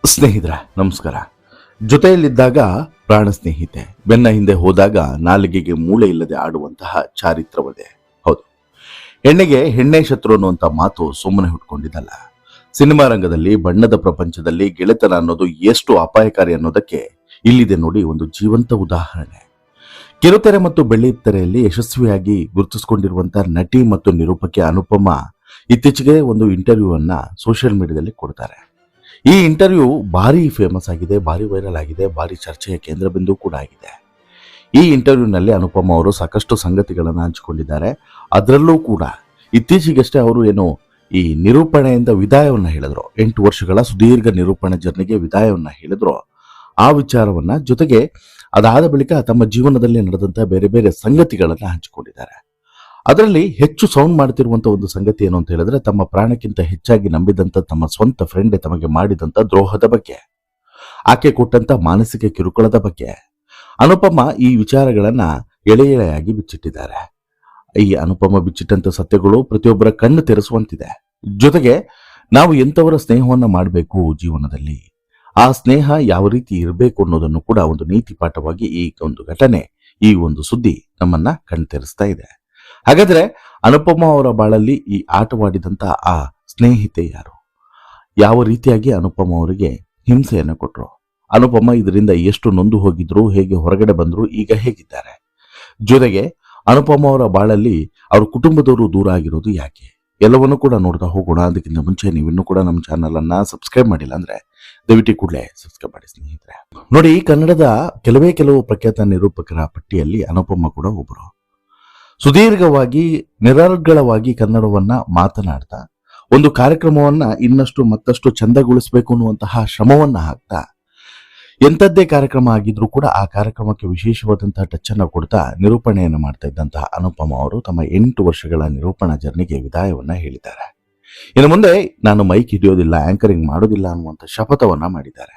ಸ್ನೇಹಿತರೆ ನಮಸ್ಕಾರ. ಜೊತೆಯಲ್ಲಿದ್ದಾಗ ಪ್ರಾಣ ಸ್ನೇಹಿತೆ, ಬೆನ್ನ ಹಿಂದೆ ಹೋದಾಗ ನಾಲಿಗೆಗೆ ಮೂಳೆ ಇಲ್ಲದೆ ಆಡುವಂತಹ ಚಾರಿತ್ರವದೆ. ಹೌದು, ಹೆಣ್ಣಿಗೆ ಹೆಣ್ಣೆ ಶತ್ರು ಅನ್ನುವಂಥ ಮಾತು ಸುಮ್ಮನೆ ಹುಟ್ಕೊಂಡಿದ್ದಲ್ಲ. ಸಿನಿಮಾ ರಂಗದಲ್ಲಿ, ಬಣ್ಣದ ಪ್ರಪಂಚದಲ್ಲಿ ಗೆಳೆತನ ಅನ್ನೋದು ಎಷ್ಟು ಅಪಾಯಕಾರಿ ಅನ್ನೋದಕ್ಕೆ ಇಲ್ಲಿದೆ ನೋಡಿ ಒಂದು ಜೀವಂತ ಉದಾಹರಣೆ. ಕಿರುತೆರೆ ಮತ್ತು ಬೆಳ್ಳಿತೆರೆಯಲ್ಲಿ ಯಶಸ್ವಿಯಾಗಿ ಗುರುತಿಸಿಕೊಂಡಿರುವಂತಹ ನಟಿ ಮತ್ತು ನಿರೂಪಕಿ ಅನುಪಮ ಇತ್ತೀಚೆಗೆ ಒಂದು ಇಂಟರ್ವ್ಯೂ ಅನ್ನ ಸೋಷಿಯಲ್ ಮೀಡಿಯಾದಲ್ಲಿ ಕೊಡ್ತಾರೆ. ಈ ಇಂಟರ್ವ್ಯೂ ಭಾರಿ ಫೇಮಸ್ ಆಗಿದೆ, ಭಾರಿ ವೈರಲ್ ಆಗಿದೆ, ಭಾರಿ ಚರ್ಚೆಯ ಕೇಂದ್ರ ಬಿಂದು ಕೂಡ ಆಗಿದೆ. ಈ ಇಂಟರ್ವ್ಯೂನಲ್ಲಿ ಅನುಪಮ ಅವರು ಸಾಕಷ್ಟು ಸಂಗತಿಗಳನ್ನು ಹಂಚಿಕೊಂಡಿದ್ದಾರೆ. ಅದರಲ್ಲೂ ಕೂಡ ಇತ್ತೀಚೆಗಷ್ಟೇ ಅವರು ಈ ನಿರೂಪಣೆಯಿಂದ ವಿದಾಯವನ್ನ ಹೇಳಿದ್ರು. 8 ವರ್ಷಗಳ ಸುದೀರ್ಘ ನಿರೂಪಣೆ ಜರ್ನಿಗೆ ವಿದಾಯವನ್ನ ಹೇಳಿದ್ರು. ಆ ವಿಚಾರವನ್ನ ಜೊತೆಗೆ ಅದಾದ ಬಳಿಕ ತಮ್ಮ ಜೀವನದಲ್ಲಿ ನಡೆದಂತಹ ಬೇರೆ ಬೇರೆ ಸಂಗತಿಗಳನ್ನ ಹಂಚಿಕೊಂಡಿದ್ದಾರೆ. ಅದರಲ್ಲಿ ಹೆಚ್ಚು ಸೌಂಡ್ ಮಾಡ್ತಿರುವಂತ ಒಂದು ಸಂಗತಿ ಏನು ಅಂತ ಹೇಳಿದ್ರೆ, ತಮ್ಮ ಪ್ರಾಣಕ್ಕಿಂತ ಹೆಚ್ಚಾಗಿ ನಂಬಿದಂತ ತಮ್ಮ ಸ್ವಂತ ಫ್ರೆಂಡ್ ತಮಗೆ ಮಾಡಿದಂತ ದ್ರೋಹದ ಬಗ್ಗೆ, ಆಕೆ ಕೊಟ್ಟಂತ ಮಾನಸಿಕ ಕಿರುಕುಳದ ಬಗ್ಗೆ ಅನುಪಮ ಈ ವಿಚಾರಗಳನ್ನ ಎಳೆ ಎಳೆಯಾಗಿ ಬಿಚ್ಚಿಟ್ಟಿದ್ದಾರೆ. ಈ ಅನುಪಮ ಬಿಚ್ಚಿಟ್ಟಂತ ಸತ್ಯಗಳು ಪ್ರತಿಯೊಬ್ಬರ ಕಣ್ಣು ತೆರೆಸುವಂತಿದೆ. ಜೊತೆಗೆ ನಾವು ಎಂತವರ ಸ್ನೇಹವನ್ನ ಮಾಡಬೇಕು ಜೀವನದಲ್ಲಿ, ಆ ಸ್ನೇಹ ಯಾವ ರೀತಿ ಇರಬೇಕು ಅನ್ನೋದನ್ನು ಕೂಡ ಒಂದು ನೀತಿ ಪಾಠವಾಗಿ ಈ ಒಂದು ಘಟನೆ, ಈ ಒಂದು ಸುದ್ದಿ ನಮ್ಮನ್ನ ಕಣ್ತೆರೆಸ್ತಾ ಇದೆ. ಹಾಗಾದ್ರೆ ಅನುಪಮ ಅವರ ಬಾಳಲ್ಲಿ ಈ ಆಟವಾಡಿದಂತಹ ಆ ಸ್ನೇಹಿತೆ ಯಾರು? ಯಾವ ರೀತಿಯಾಗಿ ಅನುಪಮ ಅವರಿಗೆ ಹಿಂಸೆಯನ್ನು ಕೊಟ್ಟರು? ಅನುಪಮ ಇದರಿಂದ ಎಷ್ಟು ನೊಂದು ಹೋಗಿದ್ರು, ಹೇಗೆ ಹೊರಗಡೆ ಬಂದ್ರು, ಈಗ ಹೇಗಿದ್ದಾರೆ? ಜೊತೆಗೆ ಅನುಪಮ ಅವರ ಬಾಳಲ್ಲಿ ಅವ್ರ ಕುಟುಂಬದವರು ದೂರ ಆಗಿರೋದು ಯಾಕೆ? ಎಲ್ಲವನ್ನೂ ಕೂಡ ನೋಡ್ತಾ ಹೋಗೋಣ. ಅದಕ್ಕಿಂತ ಮುಂಚೆ ನೀವಿನ್ನೂ ಕೂಡ ನಮ್ಮ ಚಾನಲ್ ಅನ್ನ ಸಬ್ಸ್ಕ್ರೈಬ್ ಮಾಡಿಲ್ಲ ಅಂದ್ರೆ ದಯವಿಟ್ಟು ಕೂಡಲೇ ಸಬ್ಸ್ಕ್ರೈಬ್ ಮಾಡಿ ಸ್ನೇಹಿತರೆ. ನೋಡಿ, ಕನ್ನಡದ ಕೆಲವು ಪ್ರಖ್ಯಾತ ನಿರೂಪಕರ ಪಟ್ಟಿಯಲ್ಲಿ ಅನುಪಮ ಕೂಡ ಒಬ್ಬರು. ಸುದೀರ್ಘವಾಗಿ ನಿರರ್ಗಳವಾಗಿ ಕನ್ನಡವನ್ನ ಮಾತನಾಡ್ತಾ ಒಂದು ಕಾರ್ಯಕ್ರಮವನ್ನ ಇನ್ನಷ್ಟು ಮತ್ತಷ್ಟು ಚಂದಗೊಳಿಸಬೇಕು ಅನ್ನುವಂತಹ ಶ್ರಮವನ್ನ ಹಾಕ್ತಾ, ಎಂಥದ್ದೇ ಕಾರ್ಯಕ್ರಮ ಆಗಿದ್ರೂ ಕೂಡ ಆ ಕಾರ್ಯಕ್ರಮಕ್ಕೆ ವಿಶೇಷವಾದಂತಹ ಟಚ್ ಅನ್ನ ಕೊಡ್ತಾ ನಿರೂಪಣೆಯನ್ನು ಮಾಡ್ತಾ ಇದ್ದಂತಹ ಅನುಪಮ ಅವರು ತಮ್ಮ 8 ವರ್ಷಗಳ ನಿರೂಪಣಾ ಜರ್ನಿಗೆ ವಿದಾಯವನ್ನ ಹೇಳಿದ್ದಾರೆ. ಇನ್ನು ಮುಂದೆ ನಾನು ಮೈಕ್ ಹಿಡಿಯೋದಿಲ್ಲ, ಆಂಕರಿಂಗ್ ಮಾಡೋದಿಲ್ಲ ಅನ್ನುವಂಥ ಶಪಥವನ್ನ ಮಾಡಿದ್ದಾರೆ.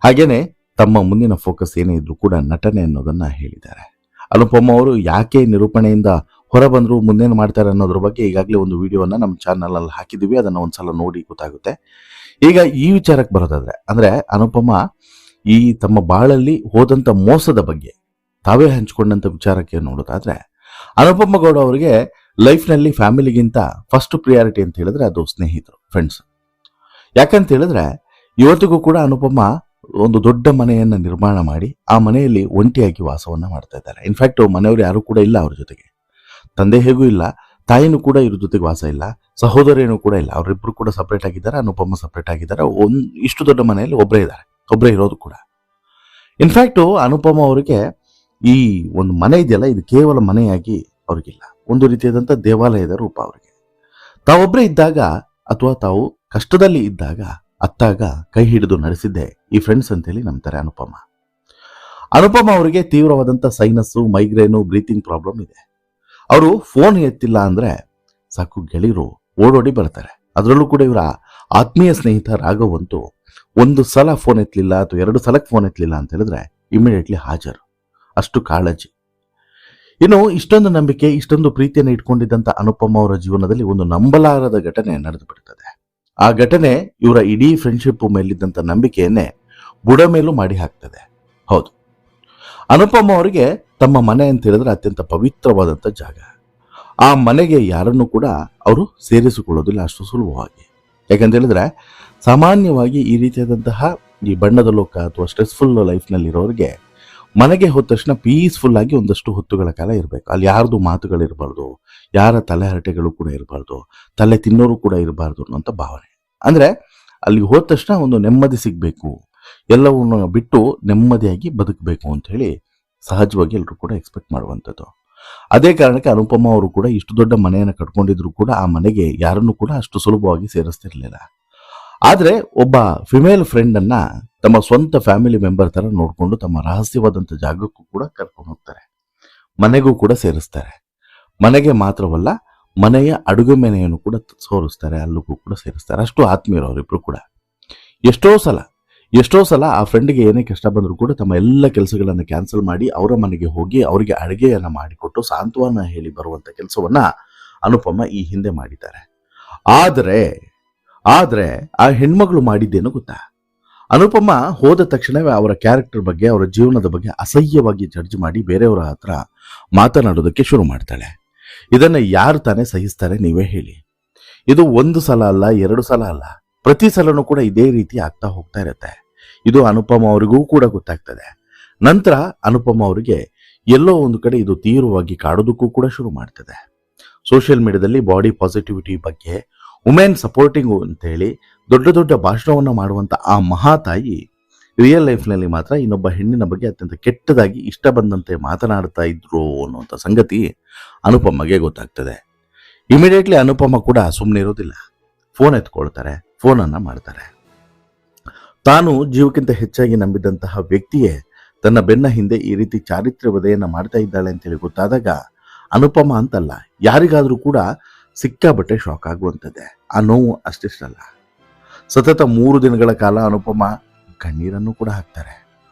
ಹಾಗೇನೆ ತಮ್ಮ ಮುಂದಿನ ಫೋಕಸ್ ಏನೇ ಇದ್ರೂ ಕೂಡ ನಟನೆ ಅನ್ನೋದನ್ನ ಹೇಳಿದ್ದಾರೆ. ಅನುಪಮ ಅವರು ಯಾಕೆ ನಿರೂಪಣೆಯಿಂದ ಹೊರ ಬಂದ್ರು, ಮುಂದೇನು ಮಾಡ್ತಾರೆ ಅನ್ನೋದ್ರ ಬಗ್ಗೆ ಈಗಾಗಲೇ ಒಂದು ವಿಡಿಯೋನ ನಮ್ಮ ಚಾನಲ್ ಅಲ್ಲಿ ಹಾಕಿದೀವಿ. ಅದನ್ನ ಒಂದ್ಸಲ ನೋಡಿ ಗೊತ್ತಾಗುತ್ತೆ. ಈಗ ಈ ವಿಚಾರಕ್ಕೆ ಬರೋದಾದ್ರೆ, ಅಂದ್ರೆ ಅನುಪಮ ಈ ತಮ್ಮ ಬಾಳಲ್ಲಿ ಹೋದಂತ ಮೋಸದ ಬಗ್ಗೆ ತಾವೇ ಹಂಚಿಕೊಂಡಂತ ವಿಚಾರಕ್ಕೆ ನೋಡೋದಾದ್ರೆ, ಅನುಪಮ ಗೌಡ ಅವರಿಗೆ ಲೈಫ್ ನಲ್ಲಿ ಫ್ಯಾಮಿಲಿಗಿಂತ ಫಸ್ಟ್ ಪ್ರಿಯಾರಿಟಿ ಅಂತ ಹೇಳಿದ್ರೆ ಅದು ಸ್ನೇಹಿತರು, ಫ್ರೆಂಡ್ಸ್. ಯಾಕಂತ ಹೇಳಿದ್ರೆ ಇವತ್ತಿಗೂ ಕೂಡ ಅನುಪಮ ಒಂದು ದೊಡ್ಡ ಮನೆಯನ್ನ ನಿರ್ಮಾಣ ಮಾಡಿ ಆ ಮನೆಯಲ್ಲಿ ಒಂಟಿಯಾಗಿ ವಾಸವನ್ನ ಮಾಡ್ತಾ ಇದ್ದಾರೆ. ಇನ್ಫ್ಯಾಕ್ಟ್ ಮನೆಯವರು ಯಾರು ಕೂಡ ಇಲ್ಲ ಅವ್ರ ಜೊತೆಗೆ. ತಂದೆ ಹೇಗೂ ಇಲ್ಲ, ತಾಯಿನೂ ಕೂಡ ಇವ್ರ ಜೊತೆಗೆ ವಾಸ ಇಲ್ಲ, ಸಹೋದರಿಯೂ ಕೂಡ ಇಲ್ಲ. ಅವರಿಬ್ರು ಕೂಡ ಸಪರೇಟ್ ಆಗಿದ್ದಾರೆ, ಅನುಪಮ ಸಪರೇಟ್ ಆಗಿದ್ದಾರೆ. ಇಷ್ಟು ದೊಡ್ಡ ಮನೆಯಲ್ಲಿ ಒಬ್ಬರೇ ಇರೋದು ಕೂಡ. ಇನ್ಫ್ಯಾಕ್ಟ್ ಅನುಪಮ ಅವರಿಗೆ ಈ ಒಂದು ಮನೆ ಇದೆಯಲ್ಲ, ಇದು ಕೇವಲ ಮನೆಯಾಗಿ ಅವ್ರಿಗಿಲ್ಲ, ಒಂದು ರೀತಿಯಾದಂಥ ದೇವಾಲಯದ ರೂಪ ಅವರಿಗೆ. ತಾವೊಬ್ಬರೇ ಇದ್ದಾಗ ಅಥವಾ ತಾವು ಕಷ್ಟದಲ್ಲಿ ಇದ್ದಾಗ ಅತ್ತಾಗ ಕೈ ಹಿಡಿದು ನಡೆಸಿದ್ದೆ ಈ ಫ್ರೆಂಡ್ಸ್ ಅಂತೇಳಿ ನಂಬ್ತಾರೆ ಅನುಪಮ. ಅನುಪಮ ಅವರಿಗೆ ತೀವ್ರವಾದಂಥ ಸೈನಸ್ಸು, ಮೈಗ್ರೇನು, ಬ್ರೀತಿಂಗ್ ಪ್ರಾಬ್ಲಮ್ ಇದೆ. ಅವರು ಫೋನ್ ಎತ್ತಿಲ್ಲ ಅಂದ್ರೆ ಸಾಕು, ಗೆಳೆಯರು ಓಡೋಡಿ ಬರ್ತಾರೆ. ಅದರಲ್ಲೂ ಕೂಡ ಇವರ ಆತ್ಮೀಯ ಸ್ನೇಹಿತ ರಾಘವಂತೂ ಒಂದು ಸಲ ಫೋನ್ ಎತ್ತಲಿಲ್ಲ ಅಥವಾ 2 ಸಲಕ್ಕೆ ಫೋನ್ ಎತ್ತಲಿಲ್ಲ ಅಂತ ಹೇಳಿದ್ರೆ ಇಮಿಡಿಯೇಟ್ಲಿ ಹಾಜರು. ಅಷ್ಟು ಕಾಳಜಿ. ಇನ್ನು ಇಷ್ಟೊಂದು ನಂಬಿಕೆ, ಇಷ್ಟೊಂದು ಪ್ರೀತಿಯನ್ನು ಇಟ್ಕೊಂಡಿದ್ದಂಥ ಅನುಪಮ ಅವರ ಜೀವನದಲ್ಲಿ ಒಂದು ನಂಬಲಾರದ ಘಟನೆ ನಡೆದು ಬಿಡ್ತದೆ. ಆ ಘಟನೆ ಇವರ ಇಡೀ ಫ್ರೆಂಡ್ಶಿಪ್ ಮೇಲಿದ್ದಂಥ ನಂಬಿಕೆಯನ್ನೇ ಬುಡ ಮೇಲೂ ಮಾಡಿ ಹಾಕ್ತದೆ. ಹೌದು, ಅನುಪಮ ಅವರಿಗೆ ತಮ್ಮ ಮನೆ ಅಂತ ಹೇಳಿದ್ರೆ ಅತ್ಯಂತ ಪವಿತ್ರವಾದಂಥ ಜಾಗ. ಆ ಮನೆಗೆ ಯಾರನ್ನು ಕೂಡ ಅವರು ಸೇರಿಸಿಕೊಳ್ಳೋದಿಲ್ಲ ಅಷ್ಟು ಸುಲಭವಾಗಿ. ಯಾಕಂತ ಹೇಳಿದ್ರೆ ಸಾಮಾನ್ಯವಾಗಿ ಈ ರೀತಿಯಾದಂತಹ ಈ ಬಣ್ಣದ ಲೋಕ ಅಥವಾ ಸ್ಟ್ರೆಸ್ಫುಲ್ ಲೈಫ್ನಲ್ಲಿ ಇರೋರಿಗೆ ಮನೆಗೆ ಹೋದ ತಕ್ಷಣ ಪೀಸ್ಫುಲ್ ಆಗಿ ಒಂದಷ್ಟು ಹೊತ್ತುಗಳ ಕಾಲ ಇರಬೇಕು. ಅಲ್ಲಿ ಯಾರ್ದು ಮಾತುಗಳಿರಬಾರ್ದು, ಯಾರ ತಲೆಹರಟೆಗಳು ಕೂಡ ಇರಬಾರ್ದು, ತಲೆ ತಿನ್ನೋರು ಕೂಡ ಇರಬಾರ್ದು ಅನ್ನೋಂಥ ಭಾವನೆ. ಅಂದ್ರೆ ಅಲ್ಲಿ ಹೋದ ತಕ್ಷಣ ಒಂದು ನೆಮ್ಮದಿ ಸಿಗಬೇಕು, ಎಲ್ಲವನ್ನು ಬಿಟ್ಟು ನೆಮ್ಮದಿಯಾಗಿ ಬದುಕಬೇಕು ಅಂತ ಹೇಳಿ ಸಹಜವಾಗಿ ಎಲ್ಲರೂ ಕೂಡ ಎಕ್ಸ್ಪೆಕ್ಟ್ ಮಾಡುವಂಥದ್ದು. ಅದೇ ಕಾರಣಕ್ಕೆ ಅನುಪಮ ಅವರು ಕೂಡ ಇಷ್ಟು ದೊಡ್ಡ ಮನೆಯನ್ನು ಕಟ್ಕೊಂಡಿದ್ರು ಕೂಡ ಆ ಮನೆಗೆ ಯಾರನ್ನು ಕೂಡ ಅಷ್ಟು ಸುಲಭವಾಗಿ ಸೇರಿಸ್ತಿರ್ಲಿಲ್ಲ. ಆದ್ರೆ ಒಬ್ಬ ಫಿಮೇಲ್ ಫ್ರೆಂಡ್ ಅನ್ನ ತಮ್ಮ ಸ್ವಂತ ಫ್ಯಾಮಿಲಿ ಮೆಂಬರ್ ತರ ನೋಡ್ಕೊಂಡು ತಮ್ಮ ರಹಸ್ಯವಾದಂಥ ಜಾಗಕ್ಕೂ ಕೂಡ ಕರ್ಕೊಂಡು ಹೋಗ್ತಾರೆ, ಮನೆಗೂ ಕೂಡ ಸೇರಿಸ್ತಾರೆ. ಮನೆಗೆ ಮಾತ್ರವಲ್ಲ, ಮನೆಯ ಅಡುಗೆ ಮನೆಯನ್ನು ಕೂಡ ಸೋರಿಸ್ತಾರೆ, ಅಲ್ಲಿಗೂ ಕೂಡ ಸೇರಿಸ್ತಾರೆ. ಅಷ್ಟು ಆತ್ಮೀಯರು ಅವರಿಬ್ರು ಕೂಡ. ಎಷ್ಟೋ ಸಲ ಆ ಫ್ರೆಂಡ್ಗೆ ಏನೇ ಕಷ್ಟ ಬಂದರೂ ಕೂಡ ತಮ್ಮ ಎಲ್ಲ ಕೆಲಸಗಳನ್ನು ಕ್ಯಾನ್ಸಲ್ ಮಾಡಿ ಅವರ ಮನೆಗೆ ಹೋಗಿ ಅವರಿಗೆ ಅಡುಗೆಯನ್ನ ಮಾಡಿಕೊಟ್ಟು ಸಾಂತ್ವನ ಹೇಳಿ ಬರುವಂತ ಕೆಲಸವನ್ನ ಅನುಪಮ ಈ ಹಿಂದೆ ಮಾಡಿದ್ದಾರೆ. ಆದ್ರೆ ಆ ಹೆಣ್ಮಗಳು ಮಾಡಿದ್ದೇನು ಗೊತ್ತಾ? ಅನುಪಮ ಹೋದ ತಕ್ಷಣವೇ ಅವರ ಕ್ಯಾರೆಕ್ಟರ್ ಬಗ್ಗೆ, ಅವರ ಜೀವನದ ಬಗ್ಗೆ ಅಸಹ್ಯವಾಗಿ ಜಡ್ಜ್ ಮಾಡಿ ಬೇರೆಯವರ ಹತ್ರ ಮಾತನಾಡೋದಕ್ಕೆ ಶುರು ಮಾಡ್ತಾಳೆ. ಇದನ್ನ ಯಾರು ತಾನೇ ಸಹಿಸ್ತಾರೆ ನೀವೇ ಹೇಳಿ. ಇದು ಒಂದು ಸಲ ಅಲ್ಲ, ಎರಡು ಸಲ ಅಲ್ಲ, ಪ್ರತಿ ಸಲನೂ ಕೂಡ ಇದೇ ರೀತಿ ಆಗ್ತಾ ಹೋಗ್ತಾ ಇರುತ್ತೆ. ಇದು ಅನುಪಮ ಅವರಿಗೂ ಕೂಡ ಗೊತ್ತಾಗ್ತದೆ. ನಂತರ ಅನುಪಮ ಅವರಿಗೆ ಎಲ್ಲೋ ಒಂದು ಕಡೆ ಇದು ತೀವ್ರವಾಗಿ ಕಾಡೋದಕ್ಕೂ ಕೂಡ ಶುರು ಮಾಡ್ತದೆ. ಸೋಷಿಯಲ್ ಮೀಡಿಯಾದಲ್ಲಿ ಬಾಡಿ ಪಾಸಿಟಿವಿಟಿ ಬಗ್ಗೆ, ವುಮೆನ್ ಸಪೋರ್ಟಿಂಗು ಅಂತೇಳಿ ದೊಡ್ಡ ದೊಡ್ಡ ಭಾಷಣವನ್ನು ಮಾಡುವಂಥ ಆ ಮಹಾತಾಯಿ ರಿಯಲ್ ಲೈಫ್ನಲ್ಲಿ ಮಾತ್ರ ಇನ್ನೊಬ್ಬ ಹೆಣ್ಣಿನ ಬಗ್ಗೆ ಅತ್ಯಂತ ಕೆಟ್ಟದಾಗಿ ಇಷ್ಟ ಬಂದಂತೆ ಮಾತನಾಡ್ತಾ ಇದ್ರು ಅನ್ನುವಂಥ ಸಂಗತಿ ಅನುಪಮಗೆ ಗೊತ್ತಾಗ್ತದೆ. ಇಮಿಡಿಯೇಟ್ಲಿ ಅನುಪಮ ಕೂಡ ಸುಮ್ಮನೆ ಇರೋದಿಲ್ಲ. ಫೋನ್ ಎತ್ಕೊಳ್ತಾರೆ, ಫೋನನ್ನು ಮಾಡ್ತಾರೆ. ತಾನು ಜೀವಕ್ಕಿಂತ ಹೆಚ್ಚಾಗಿ ನಂಬಿದಂತಹ ವ್ಯಕ್ತಿಯೇ ತನ್ನ ಬೆನ್ನ ಹಿಂದೆ ಈ ರೀತಿ ಚಾರಿತ್ರ್ಯ ವಧೆಯನ್ನು ಮಾಡ್ತಾ ಇದ್ದಾಳೆ ಅಂತೇಳಿ ಗೊತ್ತಾದಾಗ ಅನುಪಮ ಅಂತಲ್ಲ, ಯಾರಿಗಾದರೂ ಕೂಡ ಸಿಕ್ಕಾಬಟ್ಟೆ ಶಾಕ್ ಆಗುವಂಥದ್ದೇ. ಆ ನೋವು ಅಷ್ಟಿಷ್ಟಲ್ಲ. ಸತತ 3 ದಿನಗಳ ಕಾಲ ಅನುಪಮ ಕಣ್ಣೀರನ್ನು ಕೂಡ ಹಾಕ್ತಾರೆ.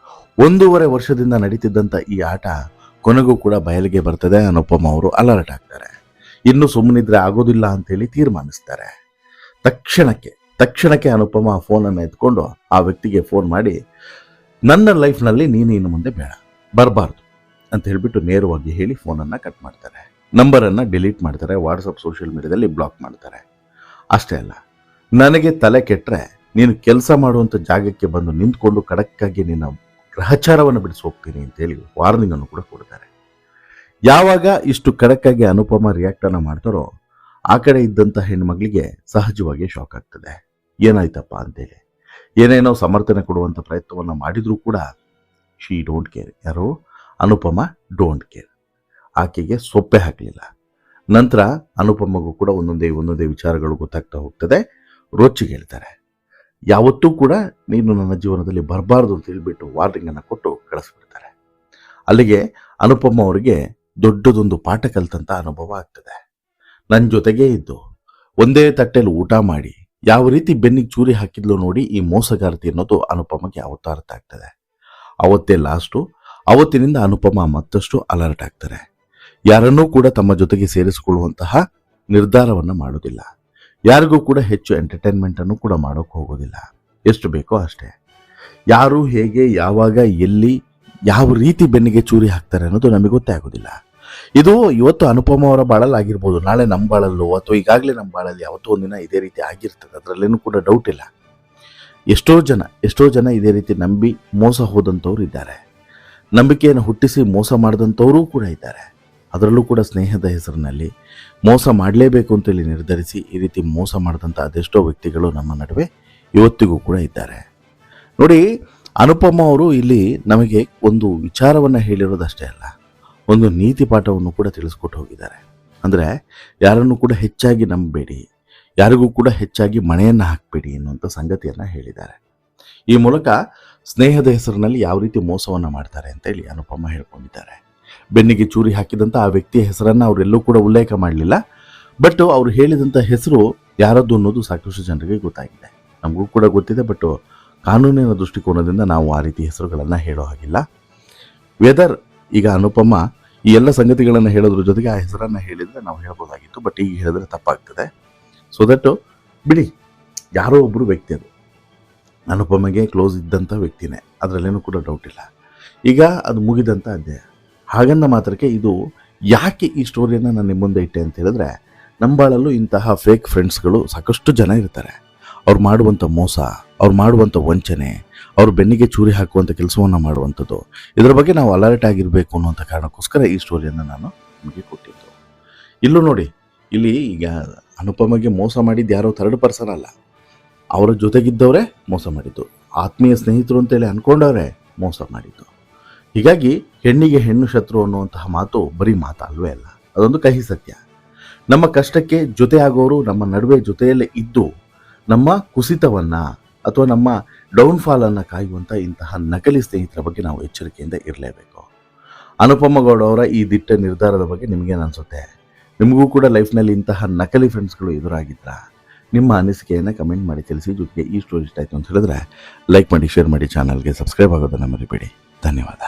1.5 ವರ್ಷದಿಂದ ನಡೀತಿದ್ದಂಥ ಈ ಆಟ ಕೊನೆಗೂ ಕೂಡ ಬಯಲಿಗೆ ಬರ್ತದೆ. ಅನುಪಮ ಅವರು ಅಲರ್ಟ್ ಆಗ್ತಾರೆ. ಇನ್ನು ಸುಮ್ಮನಿದ್ರೆ ಆಗೋದಿಲ್ಲ ಅಂತೇಳಿ ತೀರ್ಮಾನಿಸ್ತಾರೆ. ತಕ್ಷಣಕ್ಕೆ ಅನುಪಮ ಫೋನನ್ನು ಎತ್ಕೊಂಡು ಆ ವ್ಯಕ್ತಿಗೆ ಫೋನ್ ಮಾಡಿ, ನನ್ನ ಲೈಫ್ನಲ್ಲಿ ನೀನು ಇನ್ನು ಮುಂದೆ ಬೇಡ, ಬರಬಾರ್ದು ಅಂತ ಹೇಳಿಬಿಟ್ಟು ನೇರವಾಗಿ ಹೇಳಿ ಫೋನನ್ನು ಕಟ್ ಮಾಡ್ತಾರೆ. ನಂಬರನ್ನು ಡಿಲೀಟ್ ಮಾಡ್ತಾರೆ. ವಾಟ್ಸಪ್, ಸೋಷಿಯಲ್ ಮೀಡಿಯಾದಲ್ಲಿ ಬ್ಲಾಕ್ ಮಾಡ್ತಾರೆ. ಅಷ್ಟೇ ಅಲ್ಲ, ನನಗೆ ತಲೆ ಕೆಟ್ಟರೆ ನೀನು ಕೆಲಸ ಮಾಡುವಂಥ ಜಾಗಕ್ಕೆ ಬಂದು ನಿಂತ್ಕೊಂಡು ಖಡಕ್ಕಾಗಿ ನಿನ್ನ ಗ್ರಹಚಾರವನ್ನು ಬಿಡಿಸಿ ಹೋಗ್ತೀನಿ ಅಂತೇಳಿ ವಾರ್ನಿಂಗ್ ಅನ್ನು ಕೂಡ ಕೊಡ್ತಾರೆ. ಯಾವಾಗ ಇಷ್ಟು ಖಡಕ್ಕಾಗಿ ಅನುಪಮ ರಿಯಾಕ್ಟ್ ಅನ್ನ ಮಾಡ್ತಾರೋ ಆ ಕಡೆ ಇದ್ದಂಥ ಹೆಣ್ಮಗಳಿಗೆ ಸಹಜವಾಗಿ ಶಾಕ್ ಆಗ್ತದೆ. ಏನಾಯ್ತಪ್ಪ ಅಂತೇಳಿ ಏನೇನೋ ಸಮರ್ಥನೆ ಕೊಡುವಂಥ ಪ್ರಯತ್ನವನ್ನು ಮಾಡಿದ್ರೂ ಕೂಡ ಶಿ ಡೋಂಟ್ ಕೇರ್. ಯಾರು? ಅನುಪಮ ಡೋಂಟ್ ಕೇರ್. ಆಕೆಗೆ ಸೊಪ್ಪೆ ಹಾಕಲಿಲ್ಲ. ನಂತರ ಅನುಪಮಗೂ ಕೂಡ ಒಂದೊಂದೇ ವಿಚಾರಗಳು ಗೊತ್ತಾಗ್ತಾ ಹೋಗ್ತದೆ. ರೋಚಿಗೆ ಹೇಳ್ತಾರೆ, ಯಾವತ್ತೂ ಕೂಡ ನೀನು ನನ್ನ ಜೀವನದಲ್ಲಿ ಬರಬಾರ್ದು ಅಂತ ಹೇಳ್ಬಿಟ್ಟು ವಾರ್ನಿಂಗ್ ಅನ್ನು ಕೊಟ್ಟು ಕಳಿಸ್ಬಿಡ್ತಾರೆ. ಅಲ್ಲಿಗೆ ಅನುಪಮ ಅವರಿಗೆ ದೊಡ್ಡದೊಂದು ಪಾಠ ಕಲಿತಂತ ಅನುಭವ ಆಗ್ತದೆ. ನನ್ನ ಜೊತೆಗೇ ಇದ್ದು ಒಂದೇ ತಟ್ಟೆಯಲ್ಲಿ ಊಟ ಮಾಡಿ ಯಾವ ರೀತಿ ಬೆನ್ನಿಗೆ ಚೂರಿ ಹಾಕಿದ್ಲು ನೋಡಿ ಈ ಮೋಸಗಾರತಿ ಅನ್ನೋದು ಅನುಪಮಗೆ ಯಾವತ್ತೂ ಅರ್ಥ ಆಗ್ತದೆ. ಅವತ್ತೇ ಲಾಸ್ಟು. ಅವತ್ತಿನಿಂದ ಅನುಪಮ ಮತ್ತಷ್ಟು ಅಲರ್ಟ್ ಆಗ್ತಾರೆ. ಯಾರನ್ನೂ ಕೂಡ ತಮ್ಮ ಜೊತೆಗೆ ಸೇರಿಸಿಕೊಳ್ಳುವಂತಹ ನಿರ್ಧಾರವನ್ನು ಮಾಡೋದಿಲ್ಲ. ಯಾರಿಗೂ ಕೂಡ ಹೆಚ್ಚು ಎಂಟರ್ಟೈನ್ಮೆಂಟ್ ಅನ್ನು ಕೂಡ ಮಾಡೋಕೆ ಹೋಗೋದಿಲ್ಲ. ಎಷ್ಟು ಬೇಕೋ ಅಷ್ಟೇ. ಯಾರು ಹೇಗೆ, ಯಾವಾಗ, ಎಲ್ಲಿ, ಯಾವ ರೀತಿ ಬೆನ್ನಿಗೆ ಚೂರಿ ಹಾಕ್ತಾರೆ ಅನ್ನೋದು ನಮಗೆ ಗೊತ್ತೇ ಆಗೋದಿಲ್ಲ. ಇದು ಇವತ್ತು ಅನುಪಮ ಅವರ ಬಾಳಲ್ಲಿ ಆಗಿರ್ಬೋದು, ನಾಳೆ ನಮ್ಮ ಬಾಳಲ್ಲೋ ಅಥವಾ ಈಗಾಗಲೇ ನಮ್ಮ ಬಾಳಲ್ಲಿ ಯಾವತ್ತೋ ಒಂದಿನ ಇದೇ ರೀತಿ ಆಗಿರ್ತದೆ. ಅದರಲ್ಲೇನೂ ಕೂಡ ಡೌಟ್ ಇಲ್ಲ. ಎಷ್ಟೋ ಜನ ಇದೇ ರೀತಿ ನಂಬಿ ಮೋಸ ಹೋದಂಥವ್ರು ಇದ್ದಾರೆ. ನಂಬಿಕೆಯನ್ನು ಹುಟ್ಟಿಸಿ ಮೋಸ ಮಾಡಿದಂಥವರೂ ಕೂಡ ಇದ್ದಾರೆ. ಅದರಲ್ಲೂ ಕೂಡ ಸ್ನೇಹದ ಹೆಸರಿನಲ್ಲಿ ಮೋಸ ಮಾಡಲೇಬೇಕು ಅಂತೇಳಿ ನಿರ್ಧರಿಸಿ ಈ ರೀತಿ ಮೋಸ ಮಾಡಿದಂಥ ಅದೆಷ್ಟೋ ವ್ಯಕ್ತಿಗಳು ನಮ್ಮ ನಡುವೆ ಇವತ್ತಿಗೂ ಕೂಡ ಇದ್ದಾರೆ. ನೋಡಿ, ಅನುಪಮ ಅವರು ಇಲ್ಲಿ ನಮಗೆ ಒಂದು ವಿಚಾರವನ್ನು ಹೇಳಿರೋದಷ್ಟೇ ಅಲ್ಲ, ಒಂದು ನೀತಿ ಪಾಠವನ್ನು ಕೂಡ ತಿಳಿಸ್ಕೊಟ್ಟು ಹೋಗಿದ್ದಾರೆ. ಅಂದರೆ ಯಾರನ್ನು ಕೂಡ ಹೆಚ್ಚಾಗಿ ನಂಬಬೇಡಿ, ಯಾರಿಗೂ ಕೂಡ ಹೆಚ್ಚಾಗಿ ಮಣೆಯನ್ನು ಹಾಕಬೇಡಿ ಅನ್ನುವಂಥ ಸಂಗತಿಯನ್ನು ಹೇಳಿದ್ದಾರೆ. ಈ ಮೂಲಕ ಸ್ನೇಹದ ಹೆಸರಿನಲ್ಲಿ ಯಾವ ರೀತಿ ಮೋಸವನ್ನು ಮಾಡ್ತಾರೆ ಅಂತೇಳಿ ಅನುಪಮ ಹೇಳ್ಕೊಂಡಿದ್ದಾರೆ. ಬೆನ್ನಿಗೆ ಚೂರಿ ಹಾಕಿದಂಥ ಆ ವ್ಯಕ್ತಿಯ ಹೆಸರನ್ನು ಅವರೆಲ್ಲೂ ಕೂಡ ಉಲ್ಲೇಖ ಮಾಡಲಿಲ್ಲ. ಬಟ್ ಅವರು ಹೇಳಿದಂಥ ಹೆಸರು ಯಾರದ್ದು ಅನ್ನೋದು ಸಾಕಷ್ಟು ಜನರಿಗೆ ಗೊತ್ತಾಗಿದೆ. ನಮಗೂ ಕೂಡ ಗೊತ್ತಿದೆ. ಬಟ್ ಕಾನೂನಿನ ದೃಷ್ಟಿಕೋನದಿಂದ ನಾವು ಆ ರೀತಿ ಹೆಸರುಗಳನ್ನು ಹೇಳೋ ಹಾಗಿಲ್ಲ. ವೆದರ್ ಈಗ ಅನುಪಮ ಈ ಎಲ್ಲ ಸಂಗತಿಗಳನ್ನು ಹೇಳೋದ್ರ ಜೊತೆಗೆ ಆ ಹೆಸರನ್ನು ಹೇಳಿದರೆ ನಾವು ಹೇಳ್ಬೋದಾಗಿತ್ತು. ಬಟ್ ಈಗ ಹೇಳಿದ್ರೆ ತಪ್ಪಾಗ್ತದೆ. ಸೊ ದಟ್ ಬಿಡಿ, ಯಾರೋ ಒಬ್ಬರು ವ್ಯಕ್ತಿ, ಅದು ಅನುಪಮಗೆ ಕ್ಲೋಸ್ ಇದ್ದಂಥ ವ್ಯಕ್ತಿನೇ, ಅದರಲ್ಲೇನೂ ಕೂಡ ಡೌಟ್ ಇಲ್ಲ. ಈಗ ಅದು ಮುಗಿದಂಥ ಅಧ್ಯಾಯ. ಹಾಗನ್ನ ಮಾತ್ರಕ್ಕೆ ಇದು ಯಾಕೆ ಈ ಸ್ಟೋರಿಯನ್ನು ನಾನು ನಿಮ್ಮ ಮುಂದೆ ಇಟ್ಟೆ ಅಂತ ಹೇಳಿದ್ರೆ, ನಮ್ಮ ಬಾಳಲ್ಲೂ ಇಂತಹ ಫೇಕ್ ಫ್ರೆಂಡ್ಸ್ಗಳು ಸಾಕಷ್ಟು ಜನ ಇರ್ತಾರೆ. ಅವ್ರು ಮಾಡುವಂಥ ಮೋಸ, ಅವ್ರು ಮಾಡುವಂಥ ವಂಚನೆ, ಅವ್ರು ಬೆನ್ನಿಗೆ ಚೂರಿ ಹಾಕುವಂಥ ಕೆಲಸವನ್ನು ಮಾಡುವಂಥದ್ದು, ಇದರ ಬಗ್ಗೆ ನಾವು ಅಲರ್ಟ್ ಆಗಿರಬೇಕು ಅನ್ನುವಂಥ ಕಾರಣಕ್ಕೋಸ್ಕರ ಈ ಸ್ಟೋರಿಯನ್ನು ನಾನು ನಿಮಗೆ ಕೊಟ್ಟಿದ್ದು. ಇಲ್ಲೂ ನೋಡಿ, ಇಲ್ಲಿ ಈಗ ಅನುಪಮಗೆ ಮೋಸ ಮಾಡಿದ್ದು ಯಾರೋ ಥರ್ಡ್ ಪರ್ಸನ್ ಅಲ್ಲ, ಅವರ ಜೊತೆಗಿದ್ದವರೇ ಮೋಸ ಮಾಡಿದ್ದು, ಆತ್ಮೀಯ ಸ್ನೇಹಿತರು ಅಂತೇಳಿ ಅಂದ್ಕೊಂಡವರೇ ಮೋಸ ಮಾಡಿದ್ದು. ಹೀಗಾಗಿ ಹೆಣ್ಣಿಗೆ ಹೆಣ್ಣು ಶತ್ರು ಅನ್ನುವಂತಹ ಮಾತು ಬರೀ ಮಾತು ಅಲ್ವೇ ಅಲ್ಲ, ಅದೊಂದು ಕಹಿ ಸತ್ಯ. ನಮ್ಮ ಕಷ್ಟಕ್ಕೆ ಜೊತೆ ಆಗೋರು ನಮ್ಮ ನಡುವೆ ಜೊತೆಯಲ್ಲೇ ಇದ್ದು ನಮ್ಮ ಕುಸಿತವನ್ನು ಅಥವಾ ನಮ್ಮ ಡೌನ್ಫಾಲನ್ನು ಕಾಯುವಂಥ ಇಂತಹ ನಕಲಿ ಸ್ನೇಹಿತರ ಬಗ್ಗೆ ನಾವು ಎಚ್ಚರಿಕೆಯಿಂದ ಇರಲೇಬೇಕು. ಅನುಪಮ ಗೌಡ ಅವರ ಈ ದಿಟ್ಟ ನಿರ್ಧಾರದ ಬಗ್ಗೆ ನಿಮಗೇನು ಅನಿಸುತ್ತೆ? ನಿಮಗೂ ಕೂಡ ಲೈಫ್ನಲ್ಲಿ ಇಂತಹ ನಕಲಿ ಫ್ರೆಂಡ್ಸ್ಗಳು ಎದುರಾಗಿದ್ರಾ? ನಿಮ್ಮ ಅನಿಸಿಕೆಯನ್ನು ಕಮೆಂಟ್ ಮಾಡಿ ತಿಳಿಸಿ. ಜೊತೆಗೆ ಈ ಸ್ಟೋರಿ ಇಷ್ಟ ಆಯಿತು ಅಂತ ಹೇಳಿದ್ರೆ ಲೈಕ್ ಮಾಡಿ, ಶೇರ್ ಮಾಡಿ, ಚಾನಲ್ಗೆ ಸಬ್ಸ್ಕ್ರೈಬ್ ಆಗೋದನ್ನು ಮರಿಬೇಡಿ. ಧನ್ಯವಾದ.